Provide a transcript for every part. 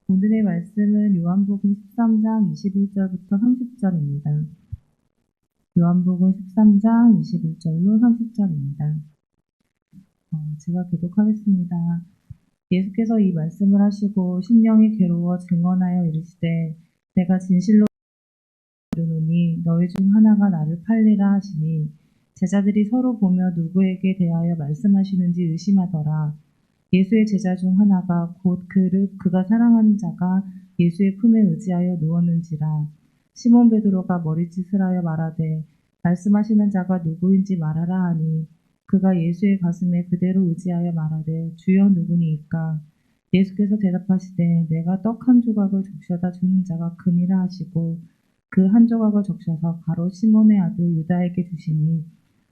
오늘의 말씀은 요한복음 13장 21절부터 30절입니다. 요한복음 13장 21절로 30절입니다. 제가 교독하겠습니다. 예수께서 이 말씀을 하시고 심령이 괴로워 증언하여 이르시되 내가 진실로 이르노니 너희 중 하나가 나를 팔리라 하시니 제자들이 서로 보며 누구에게 대하여 말씀하시는지 의심하더라. 예수의 제자 중 하나가 곧 그가 사랑하는 자가 예수의 품에 의지하여 누웠는지라. 시몬 베드로가 머리짓을 하여 말하되 말씀하시는 자가 누구인지 말하라 하니 그가 예수의 가슴에 그대로 의지하여 말하되 주여 누구니이까. 예수께서 대답하시되 내가 떡 한 조각을 적셔다 주는 자가 그니라 하시고 그 한 조각을 적셔서 바로 시몬의 아들 유다에게 주시니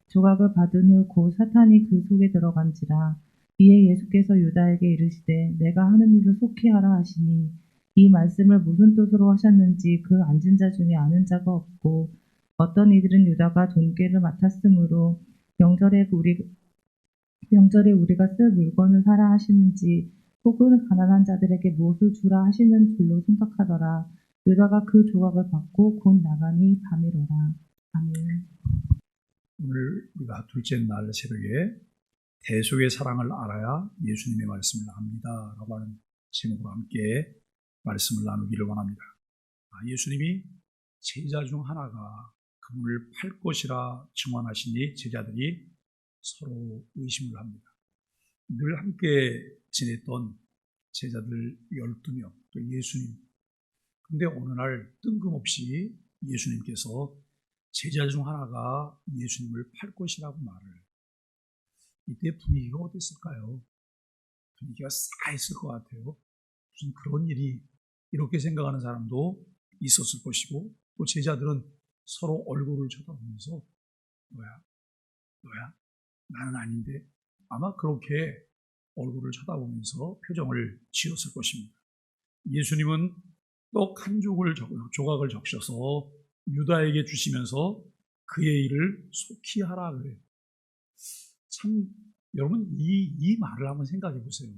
조각을 받은 후 곧 사탄이 그 속에 들어간지라. 이에 예수께서 유다에게 이르시되 내가 하는 일을 속히 하라 하시니 이 말씀을 무슨 뜻으로 하셨는지 그 앉은 자 중에 아는 자가 없고 어떤 이들은 유다가 돈꾀를 맡았으므로 명절에 우리가 쓸 물건을 사라 하시는지 혹은 가난한 자들에게 무엇을 주라 하시는 줄로 생각하더라. 유다가 그 조각을 받고 곧 나가니 밤이로라. 아멘. 오늘 우리가 둘째 날 새벽에 대속의 사랑을 알아야 예수님의 말씀을 압니다 라고 하는 제목으로 함께 말씀을 나누기를 원합니다. 예수님이 제자 중 하나가 그분을 팔 것이라 증언하시니 제자들이 서로 의심을 합니다. 늘 함께 지냈던 제자들 12명 또 예수님, 근데 어느 날 뜬금없이 예수님께서 제자 중 하나가 예수님을 팔 것이라고 말을. 이때 분위기가 어땠을까요? 분위기가 싸했을 것 같아요. 무슨 그런 일이, 이렇게 생각하는 사람도 있었을 것이고 또 제자들은 서로 얼굴을 쳐다보면서 너야? 나는 아닌데. 아마 그렇게 얼굴을 쳐다보면서 표정을 지었을 것입니다. 예수님은 떡 한 조각을 적셔서 유다에게 주시면서 그의 일을 속히 하라 그래요. 참, 여러분, 이 말을 한번 생각해 보세요.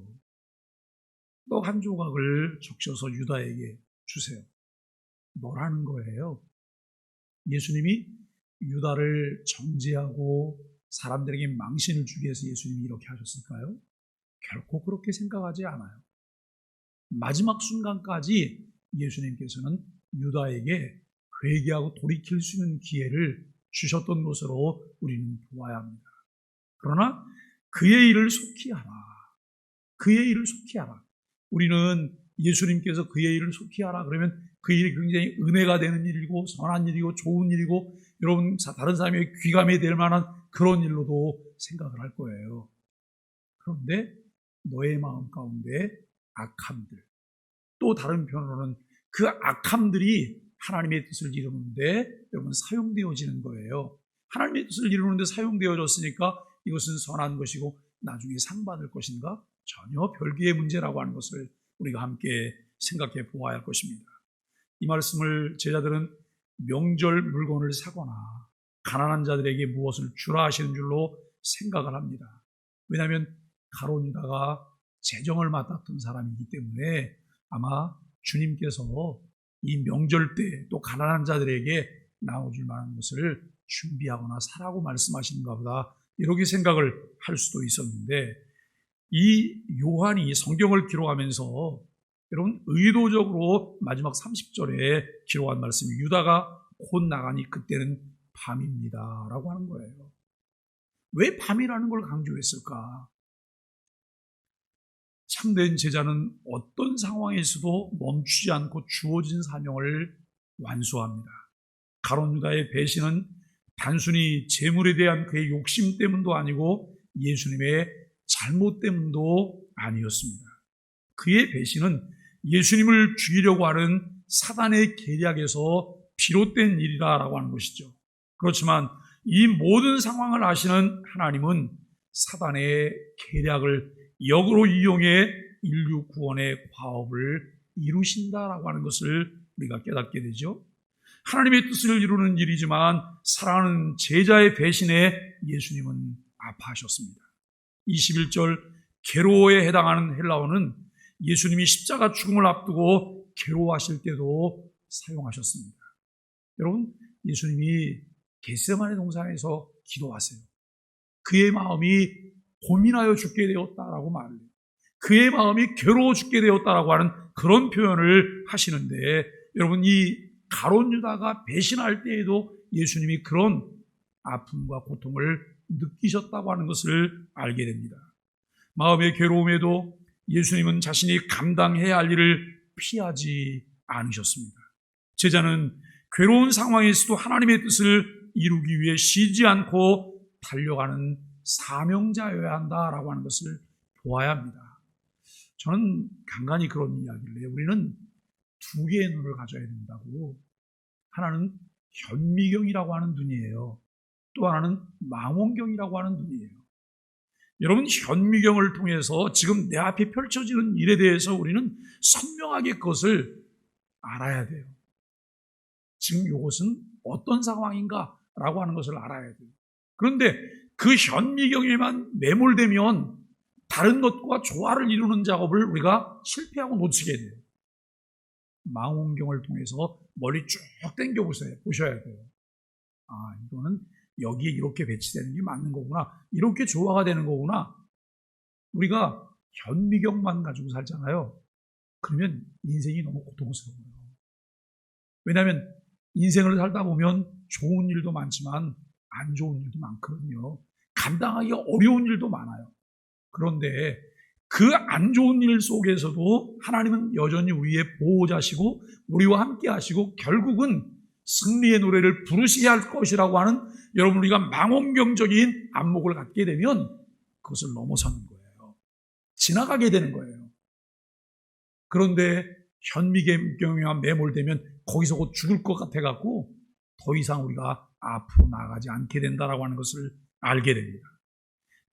떡 한 조각을 적셔서 유다에게 주세요. 뭐라는 거예요? 예수님이 유다를 정죄하고 사람들에게 망신을 주기 위해서 예수님이 이렇게 하셨을까요? 결코 그렇게 생각하지 않아요. 마지막 순간까지 예수님께서는 유다에게 회개하고 돌이킬 수 있는 기회를 주셨던 것으로 우리는 보아야 합니다. 그러나 그의 일을 속히 하라. 그의 일을 속히 하라. 우리는 예수님께서 그의 일을 속히 하라 그러면 그 일이 굉장히 은혜가 되는 일이고 선한 일이고 좋은 일이고 여러분 다른 사람에게 귀감이 될 만한 그런 일로도 생각을 할 거예요. 그런데 너의 마음 가운데 악함들, 또 다른 편으로는 그 악함들이 하나님의 뜻을 이루는데 여러분 사용되어지는 거예요. 하나님의 뜻을 이루는데 사용되어졌으니까 이것은 선한 것이고 나중에 상 받을 것인가? 전혀 별개의 문제라고 하는 것을 우리가 함께 생각해 보아야 할 것입니다. 이 말씀을 제자들은 명절 물건을 사거나 가난한 자들에게 무엇을 주라 하시는 줄로 생각을 합니다. 왜냐하면 가룟 유다가 재정을 맡았던 사람이기 때문에 아마 주님께서 이 명절 때 또 가난한 자들에게 나눠줄 만한 것을 준비하거나 사라고 말씀하시는가 보다 이렇게 생각을 할 수도 있었는데 이 요한이 성경을 기록하면서 여러분 의도적으로 마지막 30절에 기록한 말씀이 유다가 곧 나가니 그때는 밤입니다 라고 하는 거예요. 왜 밤이라는 걸 강조했을까? 참된 제자는 어떤 상황에서도 멈추지 않고 주어진 사명을 완수합니다. 가룟 유다의 배신은 단순히 재물에 대한 그의 욕심 때문도 아니고 예수님의 잘못 때문도 아니었습니다. 그의 배신은 예수님을 죽이려고 하는 사단의 계략에서 비롯된 일이라고 하는 것이죠. 그렇지만 이 모든 상황을 아시는 하나님은 사단의 계략을 역으로 이용해 인류 구원의 과업을 이루신다라고 하는 것을 우리가 깨닫게 되죠. 하나님의 뜻을 이루는 일이지만 사랑하는 제자의 배신에 예수님은 아파하셨습니다. 21절 괴로워에 해당하는 헬라어는 예수님이 십자가 죽음을 앞두고 괴로워하실 때도 사용하셨습니다. 여러분, 예수님이 겟세마네 동산에서 기도하세요. 그의 마음이 고민하여 죽게 되었다라고 말을 해요. 그의 마음이 괴로워 죽게 되었다라고 하는 그런 표현을 하시는데, 여러분, 이 가룟 유다가 배신할 때에도 예수님이 그런 아픔과 고통을 느끼셨다고 하는 것을 알게 됩니다. 마음의 괴로움에도 예수님은 자신이 감당해야 할 일을 피하지 않으셨습니다. 제자는 괴로운 상황에서도 하나님의 뜻을 이루기 위해 쉬지 않고 달려가는 사명자여야 한다라고 하는 것을 보아야 합니다. 저는 간간히 그런 이야기를 해요. 우리는 두 개의 눈을 가져야 된다고. 하나는 현미경이라고 하는 눈이에요. 또 하나는 망원경이라고 하는 눈이에요. 여러분, 현미경을 통해서 지금 내 앞에 펼쳐지는 일에 대해서 우리는 선명하게 그것을 알아야 돼요. 지금 이것은 어떤 상황인가라고 하는 것을 알아야 돼요. 그런데 그 현미경에만 매몰되면 다른 것과 조화를 이루는 작업을 우리가 실패하고 놓치게 돼요. 망원경을 통해서 멀리 쭉 보셔야 돼요. 아, 이거는 여기에 이렇게 배치되는 게 맞는 거구나. 이렇게 조화가 되는 거구나. 우리가 현미경만 가지고 살잖아요. 그러면 인생이 너무 고통스러워요. 왜냐하면 인생을 살다 보면 좋은 일도 많지만 안 좋은 일도 많거든요. 감당하기 어려운 일도 많아요. 그런데 그 안 좋은 일 속에서도 하나님은 여전히 우리의 보호자시고 우리와 함께 하시고 결국은 승리의 노래를 부르시게 할 것이라고 하는, 여러분, 우리가 망원경적인 안목을 갖게 되면 그것을 넘어서는 거예요. 지나가게 되는 거예요. 그런데 현미경에만 매몰되면 거기서 곧 죽을 것 같아갖고 더 이상 우리가 앞으로 나아가지 않게 된다라고 하는 것을 알게 됩니다.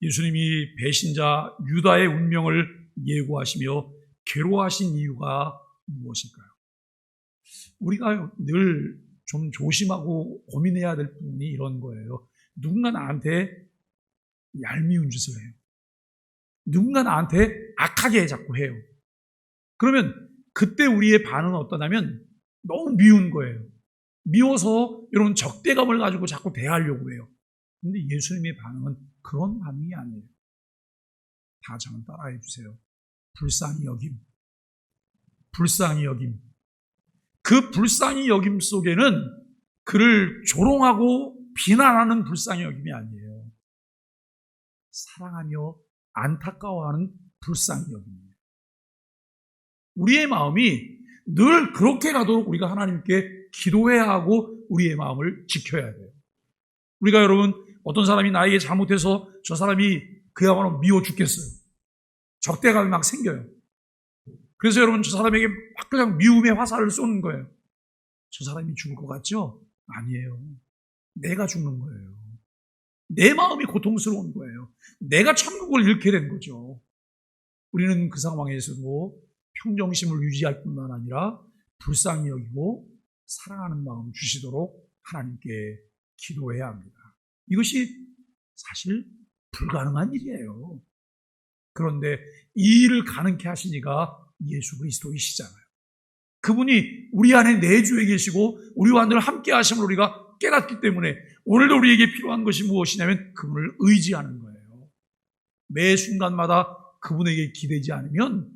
예수님이 배신자 유다의 운명을 예고하시며 괴로워하신 이유가 무엇일까요? 우리가 늘 좀 조심하고 고민해야 될 부분이 이런 거예요. 누군가 나한테 얄미운 짓을 해요. 누군가 나한테 악하게 자꾸 해요. 그러면 그때 우리의 반응은 어떠냐면 너무 미운 거예요. 미워서 여러분 적대감을 가지고 자꾸 대하려고 해요. 그런데 예수님의 반응은 그런 반응이 아니에요. 다 저는 따라해 주세요. 불쌍히 여김. 불쌍히 여김. 그 불쌍히 여김 속에는 그를 조롱하고 비난하는 불쌍히 여김이 아니에요. 사랑하며 안타까워하는 불쌍히 여김이에요. 우리의 마음이 늘 그렇게 가도록 우리가 하나님께 기도해야 하고 우리의 마음을 지켜야 돼요. 우리가 여러분, 어떤 사람이 나에게 잘못해서 저 사람이 그야말로 미워 죽겠어요. 적대감이 막 생겨요. 그래서 여러분, 저 사람에게 막 그냥 미움의 화살을 쏘는 거예요. 저 사람이 죽을 것 같죠? 아니에요. 내가 죽는 거예요. 내 마음이 고통스러운 거예요. 내가 천국을 잃게 된 거죠. 우리는 그 상황에서도 평정심을 유지할 뿐만 아니라 불쌍히 여기고 사랑하는 마음 주시도록 하나님께 기도해야 합니다. 이것이 사실 불가능한 일이에요. 그런데 이 일을 가능케 하신 이가 예수 그리스도이시잖아요. 그분이 우리 안에 내주에 계시고 우리와 늘 함께 하심을 우리가 깨닫기 때문에 오늘도 우리에게 필요한 것이 무엇이냐면 그분을 의지하는 거예요. 매 순간마다 그분에게 기대지 않으면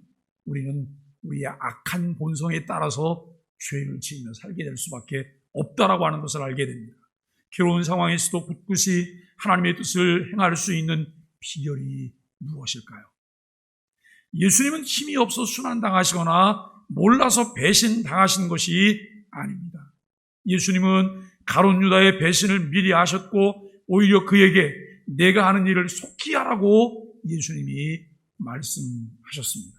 우리는 우리의 악한 본성에 따라서 죄를 지으며 살게 될 수밖에 없다라고 하는 것을 알게 됩니다. 괴로운 상황에서도 굳굳이 하나님의 뜻을 행할 수 있는 비결이 무엇일까요? 예수님은 힘이 없어 순환당하시거나 몰라서 배신당하신 것이 아닙니다. 예수님은 가룟 유다의 배신을 미리 아셨고 오히려 그에게 내가 하는 일을 속히 하라고 예수님이 말씀하셨습니다.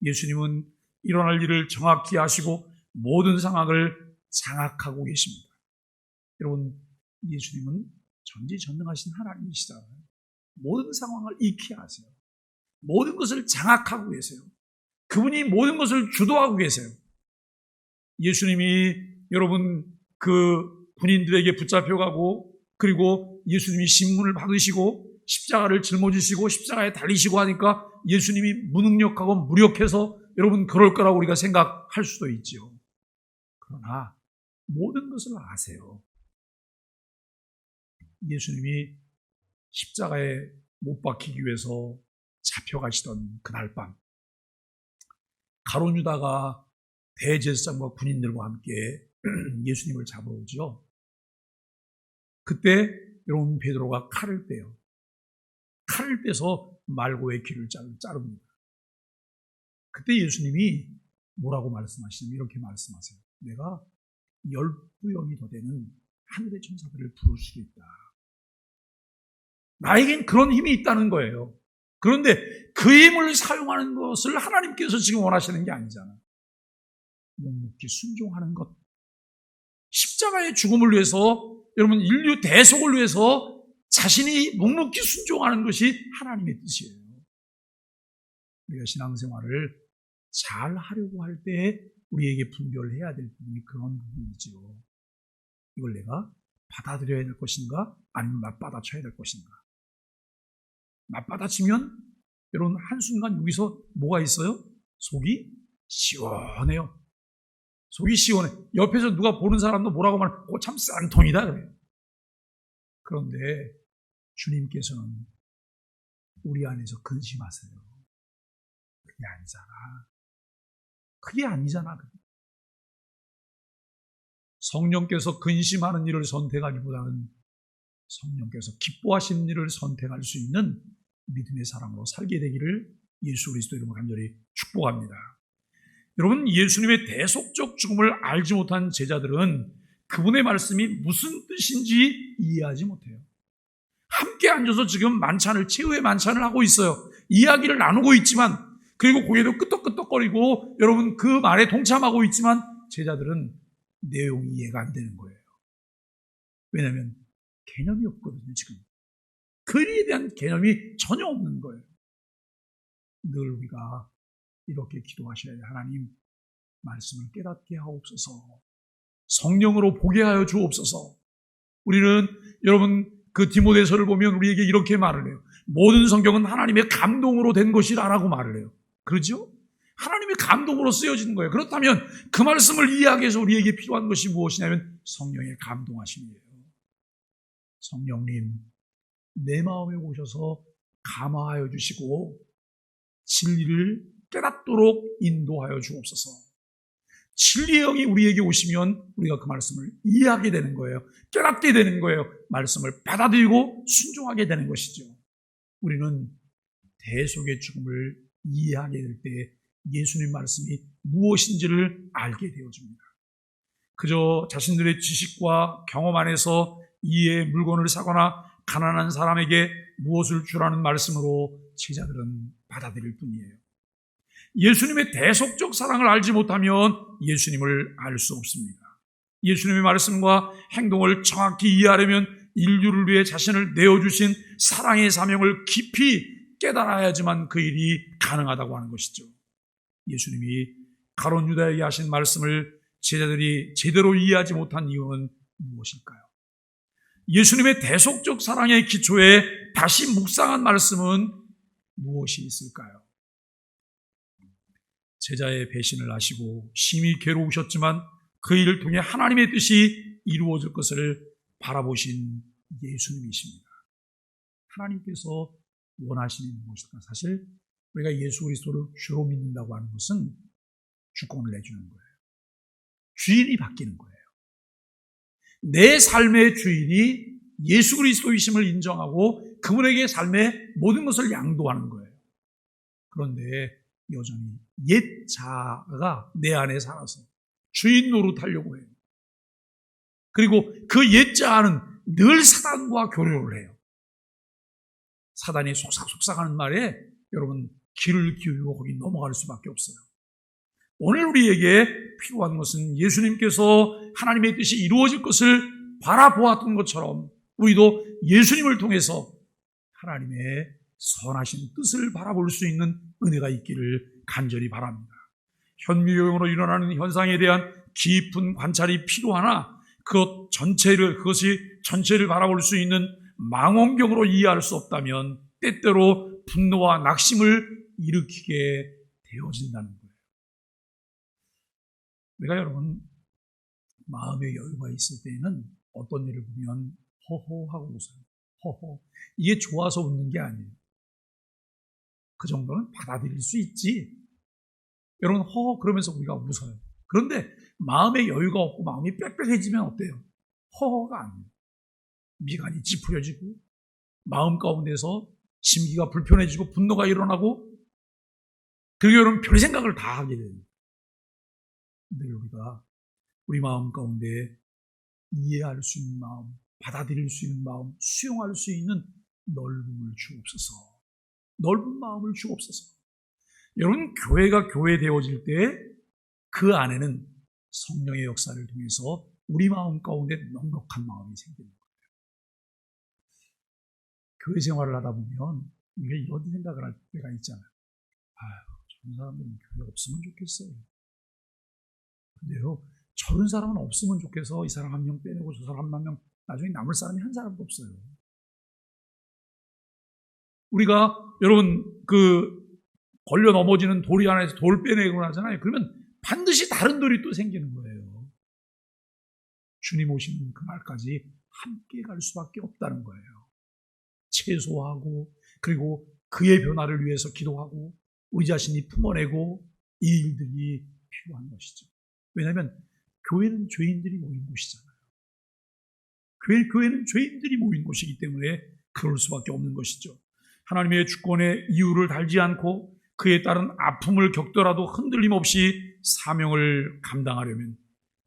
예수님은 일어날 일을 정확히 아시고 모든 상황을 장악하고 계십니다. 여러분, 예수님은 전지전능하신 하나님이시잖아요. 모든 상황을 익히 아세요. 모든 것을 장악하고 계세요. 그분이 모든 것을 주도하고 계세요. 예수님이 여러분 그 군인들에게 붙잡혀가고 그리고 예수님이 신문을 받으시고 십자가를 짊어지시고 십자가에 달리시고 하니까 예수님이 무능력하고 무력해서 여러분 그럴 거라고 우리가 생각할 수도 있죠. 그러나 모든 것을 아세요. 예수님이 십자가에 못 박히기 위해서 잡혀가시던 그날 밤, 가룟 유다가 대제사장과 군인들과 함께 예수님을 잡으러 오죠. 그때 여러분 베드로가 칼을 빼요. 칼을 빼서 말고의 귀를 자릅니다. 그때 예수님이 뭐라고 말씀하시냐면 이렇게 말씀하세요. 내가 12영이 더 되는 하늘의 천사들을 부를 수도 있다. 나에겐 그런 힘이 있다는 거예요. 그런데 그 힘을 사용하는 것을 하나님께서 지금 원하시는 게 아니잖아. 묵묵히 순종하는 것. 십자가의 죽음을 위해서, 여러분 인류 대속을 위해서 자신이 묵묵히 순종하는 것이 하나님의 뜻이에요. 우리가 신앙생활을 잘 하려고 할 때 우리에게 분별해야 될 부분이 그런 부분이죠. 이걸 내가 받아들여야 될 것인가 아니면 맞받아쳐야 될 것인가. 맞받아치면 여러분 한순간 여기서 뭐가 있어요? 속이 시원해요. 속이 시원해. 옆에서 누가 보는 사람도 뭐라고 말하면 참 싼통이다 그래요. 그런데 주님께서는 우리 안에서 근심하세요. 그게 아니잖아. 그게 아니잖아. 성령께서 근심하는 일을 선택하기보다는 성령께서 기뻐하시는 일을 선택할 수 있는 믿음의 사람으로 살게 되기를 예수 그리스도 이름으로 간절히 축복합니다. 여러분, 예수님의 대속적 죽음을 알지 못한 제자들은 그분의 말씀이 무슨 뜻인지 이해하지 못해요. 함께 앉아서 지금 만찬을, 최후의 만찬을 하고 있어요. 이야기를 나누고 있지만, 그리고 고개도 끄덕끄덕거리고 여러분 그 말에 동참하고 있지만 제자들은 내용이 이해가 안 되는 거예요. 왜냐하면 개념이 없거든요. 지금 그 일에 대한 개념이 전혀 없는 거예요. 늘 우리가 이렇게 기도하셔야 돼요. 하나님, 말씀을 깨닫게 하옵소서. 성령으로 보게 하여 주옵소서. 우리는 여러분 그 디모데서를 보면 우리에게 이렇게 말을 해요. 모든 성경은 하나님의 감동으로 된 것이라고 말을 해요. 그렇죠? 하나님의 감동으로 쓰여진 거예요. 그렇다면 그 말씀을 이해하기 위해서 우리에게 필요한 것이 무엇이냐면 성령의 감동하심이에요. 성령님, 내 마음에 오셔서 감화하여 주시고 진리를 깨닫도록 인도하여 주옵소서. 진리의 영이 우리에게 오시면 우리가 그 말씀을 이해하게 되는 거예요. 깨닫게 되는 거예요. 말씀을 받아들이고 순종하게 되는 것이죠. 우리는 대속의 죽음을 이해하게 될 때 예수님 말씀이 무엇인지를 알게 되어집니다. 그저 자신들의 지식과 경험 안에서 이해의 물건을 사거나 가난한 사람에게 무엇을 주라는 말씀으로 제자들은 받아들일 뿐이에요. 예수님의 대속적 사랑을 알지 못하면 예수님을 알 수 없습니다. 예수님의 말씀과 행동을 정확히 이해하려면 인류를 위해 자신을 내어주신 사랑의 사명을 깊이 깨달아야지만 그 일이 가능하다고 하는 것이죠. 예수님이 가룟 유다에게 하신 말씀을 제자들이 제대로 이해하지 못한 이유는 무엇일까요? 예수님의 대속적 사랑의 기초에 다시 묵상한 말씀은 무엇이 있을까요? 제자의 배신을 하시고 심히 괴로우셨지만 그 일을 통해 하나님의 뜻이 이루어질 것을 바라보신 예수님이십니다. 하나님께서 원하시는 무엇일까? 사실 우리가 예수 그리스도를 주로 믿는다고 하는 것은 주권을 내주는 거예요. 주인이 바뀌는 거예요. 내 삶의 주인이 예수 그리스도이심을 인정하고 그분에게 삶의 모든 것을 양도하는 거예요. 그런데 여전히 옛 자아가 내 안에 살아서 주인 노릇하려고 해요. 그리고 그 옛 자아는 늘 사단과 교류를 해요. 사단이 속삭속삭하는 말에 여러분 귀를 기울이고 거기 넘어갈 수밖에 없어요. 오늘 우리에게 필요한 것은 예수님께서 하나님의 뜻이 이루어질 것을 바라보았던 것처럼 우리도 예수님을 통해서 하나님의 선하신 뜻을 바라볼 수 있는 은혜가 있기를 간절히 바랍니다. 현미경으로 일어나는 현상에 대한 깊은 관찰이 필요하나 그것이 전체를 바라볼 수 있는 망원경으로 이해할 수 없다면 때때로 분노와 낙심을 일으키게 되어진다는 거예요. 우리가 여러분 마음의 여유가 있을 때에는 어떤 일을 보면 허허하고 웃어요. 허허. 이게 좋아서 웃는 게 아니에요. 그 정도는 받아들일 수 있지. 여러분 허허 그러면서 우리가 웃어요. 그런데 마음의 여유가 없고 마음이 빽빽해지면 어때요? 허허가 아니에요. 미간이 찌푸려지고 마음 가운데서 심기가 불편해지고 분노가 일어나고 그리고 여러분 별 생각을 다 하게 돼요. 근데 우리가 우리 마음 가운데 이해할 수 있는 마음, 받아들일 수 있는 마음, 수용할 수 있는 넓음을 주옵소서. 넓은 마음을 주옵소서. 여러분 교회가 교회되어질 때 그 안에는 성령의 역사를 통해서 우리 마음 가운데 넉넉한 마음이 생기는 거예요. 교회 생활을 하다 보면 우리가 이런 생각을 할 때가 있잖아요. 아유, 저런 사람들은 교회 없으면 좋겠어요. 근데요, 저런 사람은 없으면 좋겠어. 이 사람 한 명 빼내고 저 사람 한 명, 나중에 남을 사람이 한 사람도 없어요. 우리가 여러분 걸려 넘어지는 돌이 안에서 돌 빼내고 나잖아요. 그러면 반드시 다른 돌이 또 생기는 거예요. 주님 오시는 그날까지 함께 갈 수밖에 없다는 거예요. 채소하고 그리고 그의 변화를 위해서 기도하고 우리 자신이 품어내고 이 일들이 필요한 것이죠. 왜냐하면 교회는 죄인들이 모인 곳이잖아요. 교회는 죄인들이 모인 곳이기 때문에 그럴 수밖에 없는 것이죠. 하나님의 주권에 이유를 달지 않고 그에 따른 아픔을 겪더라도 흔들림 없이 사명을 감당하려면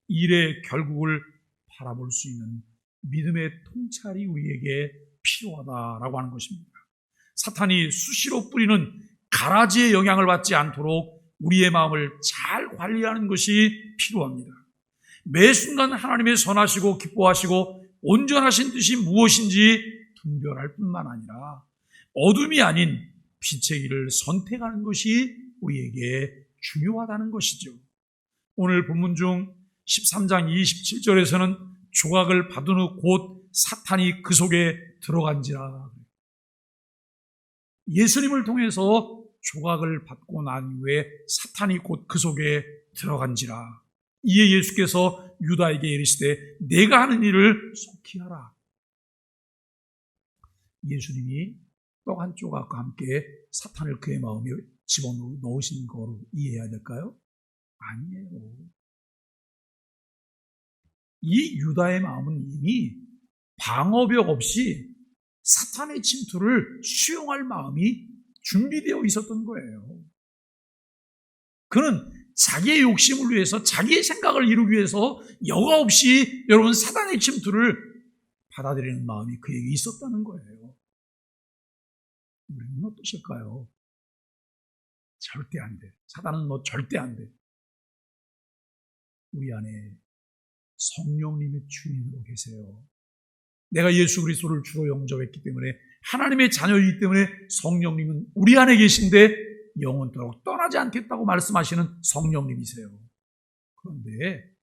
일의 결국을 바라볼 수 있는 믿음의 통찰이 우리에게 필요하다라고 하는 것입니다. 사탄이 수시로 뿌리는 가라지의 영향을 받지 않도록 우리의 마음을 잘 관리하는 것이 필요합니다. 매 순간 하나님의 선하시고 기뻐하시고 온전하신 뜻이 무엇인지 분별할 뿐만 아니라 어둠이 아닌 빛의 길을 선택하는 것이 우리에게 중요하다는 것이죠. 오늘 본문 중 13장 27절에서는 조각을 받은 후 곧 사탄이 그 속에 들어간지라. 예수님을 통해서 조각을 받고 난 후에 사탄이 곧 그 속에 들어간지라. 이에 예수께서 유다에게 이르시되 내가 하는 일을 속히 하라. 예수님이 떡 한 조각과 함께 사탄을 그의 마음에 집어넣으신 거로 이해해야 될까요? 아니에요. 이 유다의 마음은 이미 방어벽 없이 사탄의 침투를 수용할 마음이 준비되어 있었던 거예요. 그는 자기의 욕심을 위해서 자기의 생각을 이루기 위해서 여과 없이 여러분 사탄의 침투를 받아들이는 마음이 그에게 있었다는 거예요. 우리는 어떠실까요? 절대 안 돼. 사단은 너 절대 안 돼. 우리 안에 성령님의 주인으로 계세요. 내가 예수 그리스도를 주로 영접했기 때문에 하나님의 자녀이기 때문에 성령님은 우리 안에 계신데 영원토록 떠나지 않겠다고 말씀하시는 성령님이세요. 그런데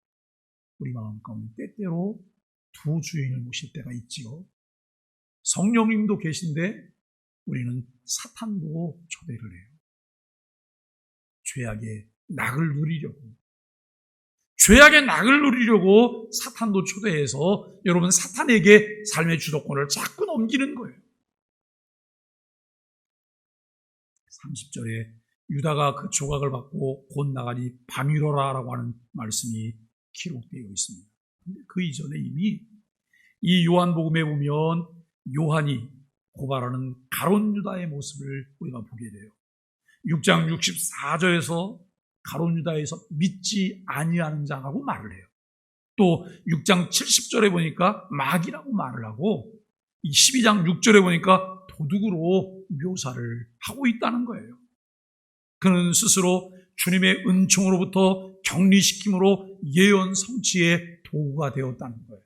우리 마음 가운데 때때로 두 주인을 모실 때가 있지요. 성령님도 계신데 우리는 사탄도 초대를 해요. 죄악의 낙을 누리려고 사탄도 초대해서 여러분 사탄에게 삶의 주도권을 자꾸 넘기는 거예요. 30절에 유다가 그 조각을 받고 곧 나가니 밤이로라 라고 하는 말씀이 기록되어 있습니다. 근데 그 이전에 이미 이 요한복음에 보면 요한이 고발하는 가룟 유다의 모습을 우리가 보게 돼요. 6장 64절에서 가룟 유다에서 믿지 아니하는 자라고 말을 해요. 또 6장 70절에 보니까 마귀라고 말을 하고 12장 6절에 보니까 도둑으로 묘사를 하고 있다는 거예요. 그는 스스로 주님의 은총으로부터 격리시킴으로 예언 성취의 도구가 되었다는 거예요.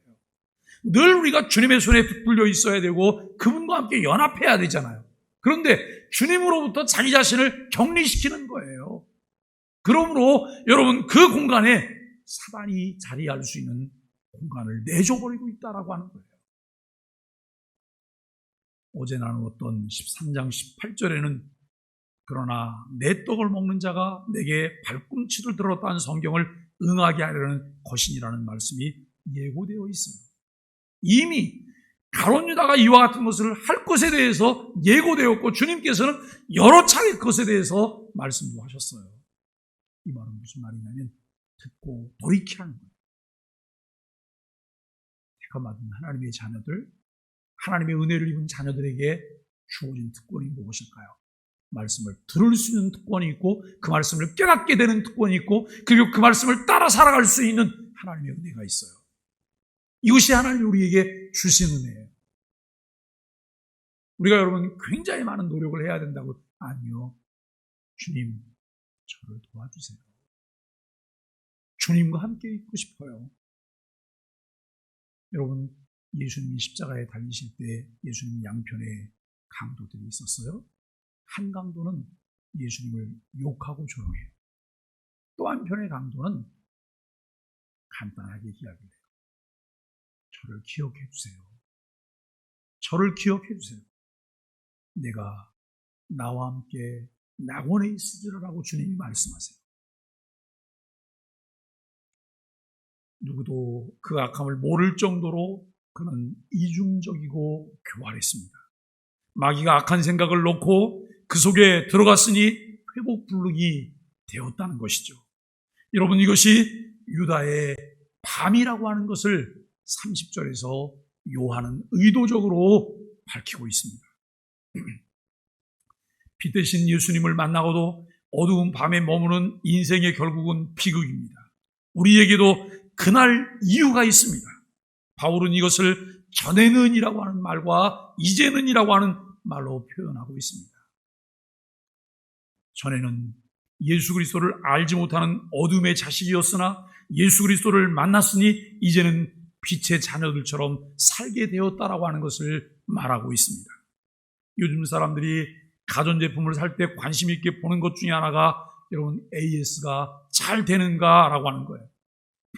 늘 우리가 주님의 손에 붙들려 있어야 되고 그분과 함께 연합해야 되잖아요. 그런데 주님으로부터 자기 자신을 격리시키는 거예요. 그러므로 여러분 그 공간에 사단이 자리할 수 있는 공간을 내줘버리고 있다라고 하는 거예요. 어제 나누었던 13장 18절에는 그러나 내 떡을 먹는 자가 내게 발꿈치를 들었다는 성경을 응하게 하려는 것이니라는 말씀이 예고되어 있어요. 이미 가룟 유다가 이와 같은 것을 할 것에 대해서 예고되었고 주님께서는 여러 차례 그것에 대해서 말씀도 하셨어요. 이 말은 무슨 말이냐면 듣고 돌이키라는 거예요. 택함 받은 하나님의 자녀들, 하나님의 은혜를 입은 자녀들에게 주어진 특권이 무엇일까요? 말씀을 들을 수 있는 특권이 있고 그 말씀을 깨닫게 되는 특권이 있고 그리고 그 말씀을 따라 살아갈 수 있는 하나님의 은혜가 있어요. 이것이 하나님이 우리에게 주신 은혜예요. 우리가 여러분 굉장히 많은 노력을 해야 된다고? 아니요. 주님, 저를 도와주세요. 주님과 함께 있고 싶어요. 여러분, 예수님이 십자가에 달리실 때 예수님 양편에 강도들이 있었어요. 한 강도는 예수님을 욕하고 조롱해요. 또 한편의 강도는 간단하게 이야기해요. 저를 기억해 주세요. 저를 기억해 주세요. 내가 나와 함께 낙원에 있으리라고 주님이 말씀하세요. 누구도 그 악함을 모를 정도로 그는 이중적이고 교활했습니다. 마귀가 악한 생각을 놓고 그 속에 들어갔으니 회복 불능이 되었다는 것이죠. 여러분, 이것이 유다의 밤이라고 하는 것을 30절에서 요한은 의도적으로 밝히고 있습니다. 빛 대신 예수님을 만나고도 어두운 밤에 머무는 인생의 결국은 비극입니다. 우리에게도 그날 이유가 있습니다. 바울은 이것을 전에는이라고 하는 말과 이제는이라고 하는 말로 표현하고 있습니다. 전에는 예수 그리스도를 알지 못하는 어둠의 자식이었으나 예수 그리스도를 만났으니 이제는 빛의 자녀들처럼 살게 되었다라고 하는 것을 말하고 있습니다. 요즘 사람들이 가전제품을 살 때 관심 있게 보는 것 중에 하나가 여러분 AS가 잘 되는가라고 하는 거예요.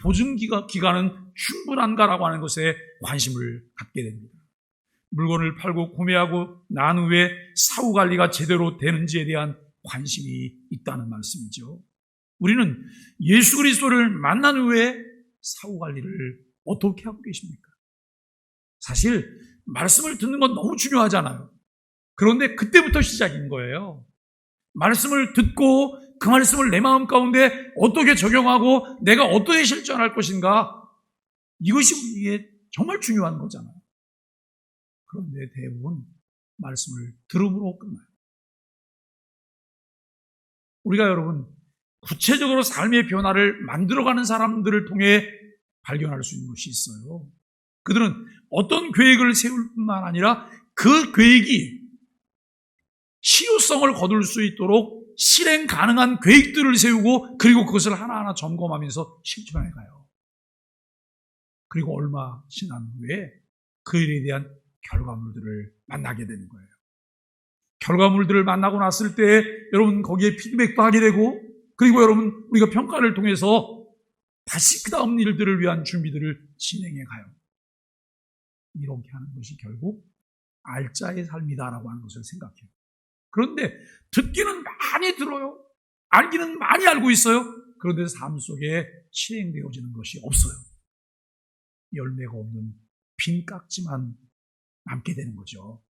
보증 기간은 충분한가라고 하는 것에 관심을 갖게 됩니다. 물건을 팔고 구매하고 난 후에 사후 관리가 제대로 되는지에 대한 관심이 있다는 말씀이죠. 우리는 예수 그리스도를 만난 후에 사후 관리를 어떻게 하고 계십니까? 사실 말씀을 듣는 건 너무 중요하잖아요. 그런데 그때부터 시작인 거예요. 말씀을 듣고 그 말씀을 내 마음 가운데 어떻게 적용하고 내가 어떻게 실천할 것인가, 이것이 우리에게 정말 중요한 거잖아요. 그런데 대부분 말씀을 들음으로 끝나요. 우리가 여러분 구체적으로 삶의 변화를 만들어가는 사람들을 통해 발견할 수 있는 것이 있어요. 그들은 어떤 계획을 세울 뿐만 아니라 그 계획이 실효성을 거둘 수 있도록 실행 가능한 계획들을 세우고 그리고 그것을 하나하나 점검하면서 실천해 가요. 그리고 얼마 지난 후에 그 일에 대한 결과물들을 만나게 되는 거예요. 결과물들을 만나고 났을 때 여러분 거기에 피드백도 하게 되고 그리고 여러분 우리가 평가를 통해서 다시 그 다음 일들을 위한 준비들을 진행해 가요. 이렇게 하는 것이 결국 알짜의 삶이다라고 하는 것을 생각해요. 그런데 듣기는 많이 들어요. 알기는 많이 알고 있어요. 그런데 삶 속에 실행되어지는 것이 없어요. 열매가 없는 빈 깍지만 남게 되는 거죠.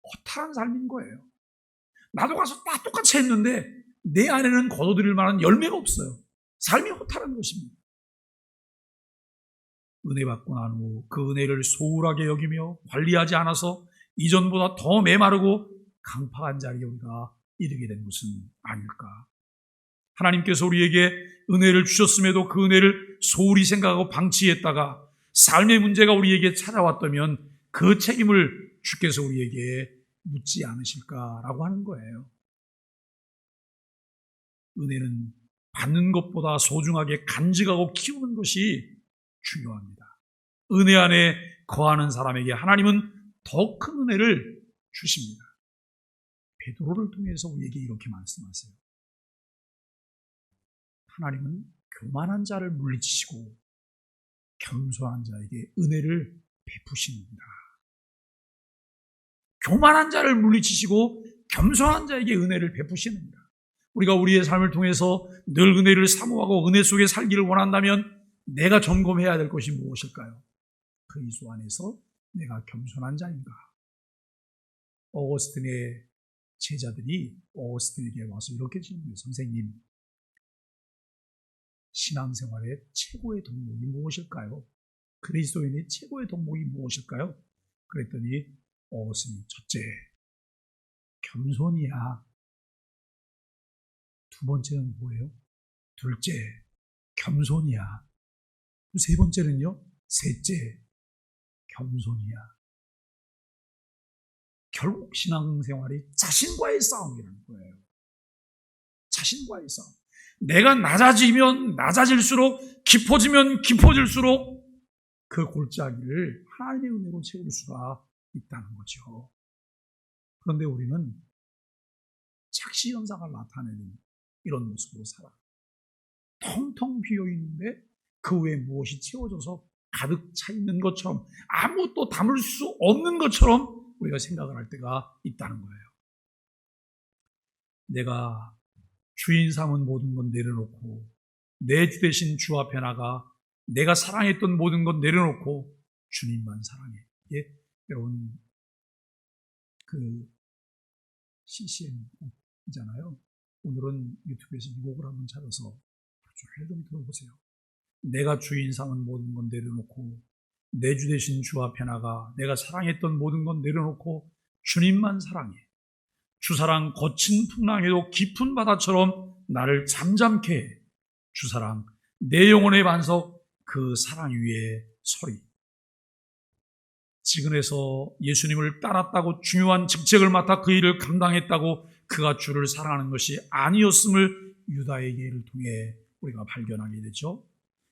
허탈한 삶인 거예요. 나도 가서 다 똑같이 했는데 내 안에는 거둬들일 만한 열매가 없어요. 삶이 허탈한 것입니다. 은혜 받고 난 후 그 은혜를 소홀하게 여기며 관리하지 않아서 이전보다 더 메마르고 강팍한 자리에 우리가 이르게 된 것은 아닐까. 하나님께서 우리에게 은혜를 주셨음에도 그 은혜를 소홀히 생각하고 방치했다가 삶의 문제가 우리에게 찾아왔다면 그 책임을 주께서 우리에게 묻지 않으실까라고 하는 거예요. 은혜는 받는 것보다 소중하게 간직하고 키우는 것이 중요합니다. 은혜 안에 거하는 사람에게 하나님은 더 큰 은혜를 주십니다. 베드로를 통해서 우리에게 이렇게 말씀하세요. 하나님은 교만한 자를 물리치시고 겸손한 자에게 은혜를 베푸십니다. 교만한 자를 물리치시고 겸손한 자에게 은혜를 베푸시느니라. 우리가 우리의 삶을 통해서 늘 은혜를 사모하고 은혜 속에 살기를 원한다면 내가 점검해야 될 것이 무엇일까요? 그리스도 안에서 내가 겸손한 자인가? 어거스틴의 제자들이 어거스틴에게 와서 이렇게 질문해요. 선생님, 신앙생활의 최고의 덕목이 무엇일까요? 그리스도인의 최고의 덕목이 무엇일까요? 그랬더니 어거스틴이 첫째, 겸손이야. 두 번째는 뭐예요? 둘째, 겸손이야. 세 번째는요? 셋째, 겸손이야. 결국 신앙생활이 자신과의 싸움이라는 거예요. 자신과의 싸움. 내가 낮아지면 낮아질수록, 깊어지면 깊어질수록 그 골짜기를 하나님의 은혜로 채울 수가 있다는 거죠. 그런데 우리는 착시 현상을 나타내는 이런 모습으로 살아. 텅텅 비어 있는데 그 외에 무엇이 채워져서 가득 차 있는 것처럼, 아무것도 담을 수 없는 것처럼 우리가 생각을 할 때가 있다는 거예요. 내가 주인 삼은 모든 건 내려놓고 내 주 대신 주 앞에 나가 내가 사랑했던 모든 건 내려놓고 주님만 사랑해. 예? 여러분, 그 CCM이잖아요. 오늘은 유튜브에서 이 곡을 한번 찾아서 잘 좀 들어보세요. 내가 주인 삼은 모든 건 내려놓고 내 주 대신 주 앞에 나가 내가 사랑했던 모든 건 내려놓고 주님만 사랑해. 주사랑 거친 풍랑에도 깊은 바다처럼 나를 잠잠케 해. 주사랑 내 영혼의 반석 그 사랑 위에 서리. 지근에서 예수님을 따랐다고 중요한 직책을 맡아 그 일을 감당했다고 그가 주를 사랑하는 것이 아니었음을 유다의 예를 통해 우리가 발견하게 되죠.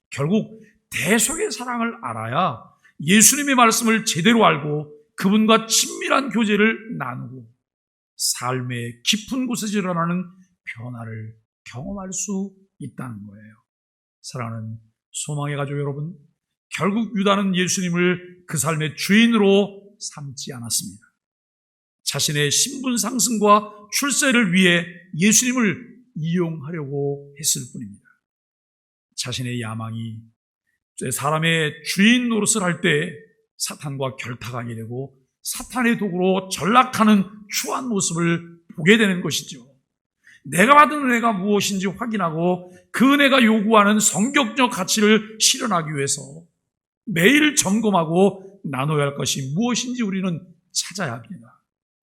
결국 대속의 사랑을 알아야 예수님의 말씀을 제대로 알고 그분과 친밀한 교제를 나누고 삶의 깊은 곳에서 일어나는 변화를 경험할 수 있다는 거예요. 사랑하는 소망의 가족 여러분, 결국 유다는 예수님을 그 삶의 주인으로 삼지 않았습니다. 자신의 신분 상승과 출세를 위해 예수님을 이용하려고 했을 뿐입니다. 자신의 야망이 사람의 주인 노릇을 할 때 사탄과 결탁하게 되고 사탄의 도구로 전락하는 추한 모습을 보게 되는 것이죠. 내가 받은 은혜가 무엇인지 확인하고 그 은혜가 요구하는 성격적 가치를 실현하기 위해서 매일 점검하고 나눠야 할 것이 무엇인지 우리는 찾아야 합니다.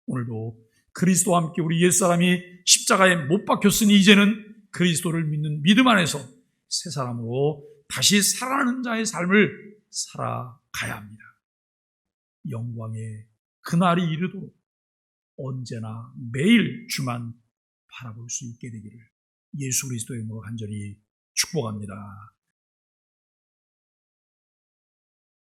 오늘도 그리스도와 함께 우리 옛사람이 십자가에 못 박혔으니 이제는 그리스도를 믿는 믿음 안에서 새 사람으로 다시 살아나는 자의 삶을 살아가야 합니다. 영광의 그날이 이르도록 언제나 매일 주만 바라볼 수 있게 되기를 예수 그리스도의 이름으로 간절히 축복합니다.